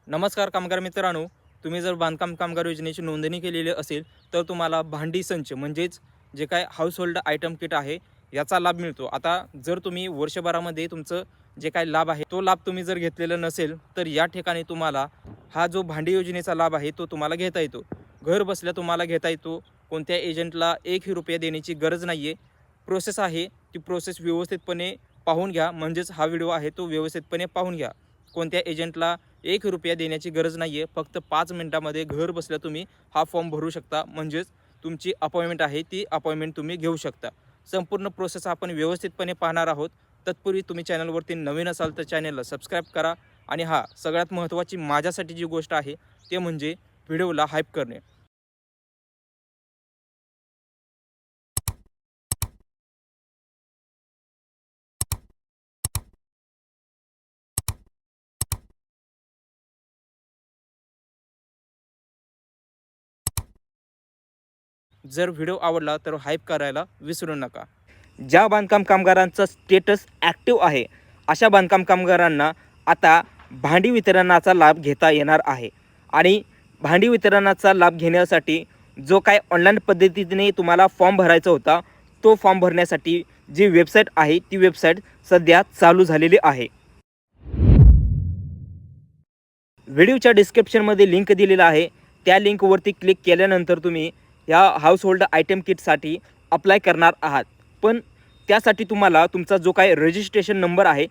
नमस्कार कामगार मित्रांनो, तुम्ही जर बांधकाम कामगार योजनेची नोंदणी केलेली असेल तर तुम्हाला भांडी संच म्हणजेच जे काय हाऊस होल्ड आयटम किट आहे याचा लाभ मिळतो। आता जर तुम्ही वर्षभरामध्ये तुमचं जे काय लाभ आहे तो लाभ तुम्ही जर घेतलेला नसेल तर या ठिकाणी तुम्हाला हा जो भांडी योजनेचा लाभ आहे तो तुम्हाला घेता येतो। घर बसल्या तुम्हाला घेता येतो। कोणत्या एजंटला एकही रुपया देण्याची गरज नाही आहे। प्रोसेस आहे ती प्रोसेस व्यवस्थितपणे पाहून घ्या, म्हणजेच हा व्हिडिओ आहे तो व्यवस्थितपणे पाहून घ्या। कोणत्या एजंटला एक रुपया देण्याची गरज नाही आहे। फक्त 5 मिनिटामध्ये घर बसल्या तुम्ही हा फॉर्म भरू शकता, म्हणजेच तुमची अपॉइंटमेंट आहे ती अपॉइंटमेंट तुम्ही घेऊ शकता। संपूर्ण प्रोसेस आपण व्यवस्थितपणे पाहणार आहोत। तत्पूर्वी तुम्ही चॅनलवरती नवीन असाल तर चॅनलला सबस्क्राईब करा आणि सगळ्यात महत्त्वाची माझ्यासाठी जी गोष्ट आहे ते म्हणजे व्हिडिओला हाईप करणे। जर व्हिडिओ आवडला तर हाईप करायला विसरू नका। ज्या बांधकाम कामगारांचा स्टेटस ॲक्टिव्ह आहे अशा बांधकाम कामगारांना आता भांडी वितरणाचा लाभ घेता येणार आहे। आणि भांडी वितरणाचा लाभ घेण्यासाठी जो काय ऑनलाईन पद्धतीने तुम्हाला फॉर्म भरायचा होता तो फॉर्म भरण्यासाठी जी वेबसाईट आहे ती वेबसाईट सध्या चालू झालेली आहे। व्हिडिओच्या डिस्क्रिप्शनमध्ये लिंक दिलेला आहे, त्या लिंकवरती क्लिक केल्यानंतर तुम्ही या हाऊस होल्ड आयटम किटसाठी अप्लाय करणार आहात। पण त्यासाठी तुम्हाला तुमचा जो काही रजिस्ट्रेशन नंबर आहे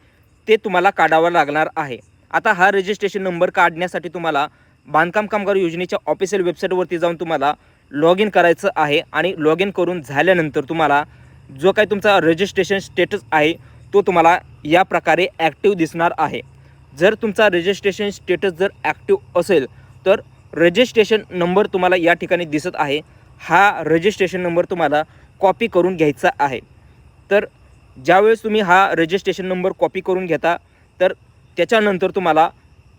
ते तुम्हाला काढावा लागणार आहे। आता हा रजिस्ट्रेशन नंबर काढण्यासाठी तुम्हाला बांधकाम कामगार योजनेच्या ऑफिशियल वेबसाईटवरती जाऊन तुम्हाला लॉग इन करायचं आहे। आणि लॉग इन करून झाल्यानंतर तुम्हाला जो काही तुमचा रजिस्ट्रेशन स्टेटस आहे तो तुम्हाला या प्रकारे ॲक्टिव्ह दिसणार आहे। जर तुमचा रजिस्ट्रेशन स्टेटस जर ॲक्टिव्ह असेल तर रजिस्ट्रेशन नंबर तुम्हाला या ठिकाणी दिसत आहे। हा रजिस्ट्रेशन नंबर तुम्हाला कॉपी करून घ्यायचा आहे। तर ज्यावेळेस तुम्ही हा रजिस्ट्रेशन नंबर कॉपी करून घेता तर त्याच्यानंतर तुम्हाला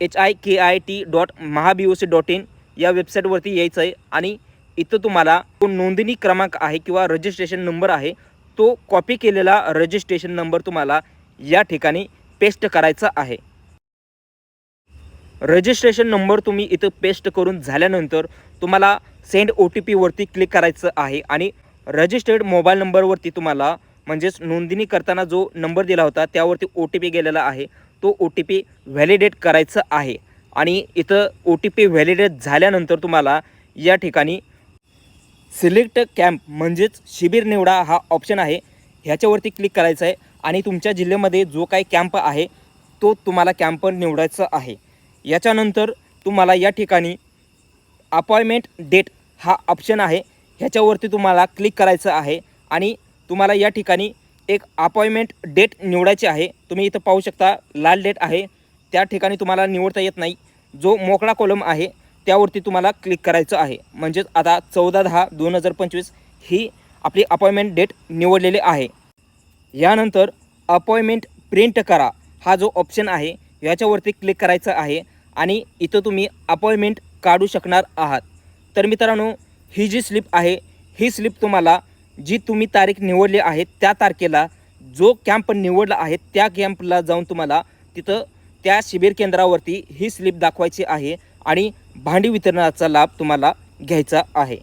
HIKIT.MahaBOC.in या वेबसाईटवरती यायचं आहे। आणि इथं तुम्हाला तो नोंदणी क्रमांक आहे किंवा रजिस्ट्रेशन नंबर आहे तो कॉपी केलेला रजिस्ट्रेशन नंबर तुम्हाला या ठिकाणी पेस्ट करायचा आहे। रजिस्ट्रेशन नंबर तुम्ही इथं पेस्ट करून झाल्यानंतर तुम्हाला सेंड OTP वरती क्लिक करायचं आहे। आणि रजिस्टर्ड मोबाईल नंबरवरती तुम्हाला म्हणजेच नोंदणी करताना जो नंबर दिला होता त्यावरती OTP गेलेला आहे तो OTP व्हॅलिडेट करायचं आहे। आणि इथं OTP व्हॅलिडेट झाल्यानंतर तुम्हाला या ठिकाणी सिलेक्ट कॅम्प म्हणजेच शिबिर निवडा हा ऑप्शन आहे, ह्याच्यावरती क्लिक करायचं आहे। आणि तुमच्या जिल्ह्यामध्ये जो काही कॅम्प आहे तो तुम्हाला कॅम्प निवडायचा आहे। याच्यानंतर तुम्हाला या ठिकाणी अपॉइंटमेंट डेट हा ऑप्शन आहे, ह्याच्यावरती तुम्हाला क्लिक करायचं आहे। आणि तुम्हाला या ठिकाणी एक अपॉइंटमेंट डेट निवडायची आहे। तुम्ही इथं पाहू शकता लाल डेट आहे, त्या ठिकाणी तुम्हाला निवडता येत नाही। जो मोकळा कॉलम आहे त्यावरती तुम्हाला क्लिक करायचं आहे। म्हणजेच आता 14/10/2025 ही आपली अपॉइंटमेंट डेट निवडलेली आहे। यानंतर अपॉइंटमेंट प्रिंट करा हा जो ऑप्शन आहे याच्यावरती क्लिक करायचं आहे। आणि इथं तुम्ही अपॉइंटमेंट काढू शकणार आहात। तर मित्रांनो, ही जी स्लिप आहे ही स्लिप तुम्हाला जी तुम्ही तारीख निवडली आहे त्या तारखेला जो कॅम्प निवडला आहे त्या कॅम्पला जाऊन तुम्हाला तिथं त्या शिबिर केंद्रावरती ही स्लिप दाखवायची आहे आणि भांडी वितरणाचा लाभ तुम्हाला घ्यायचा आहे।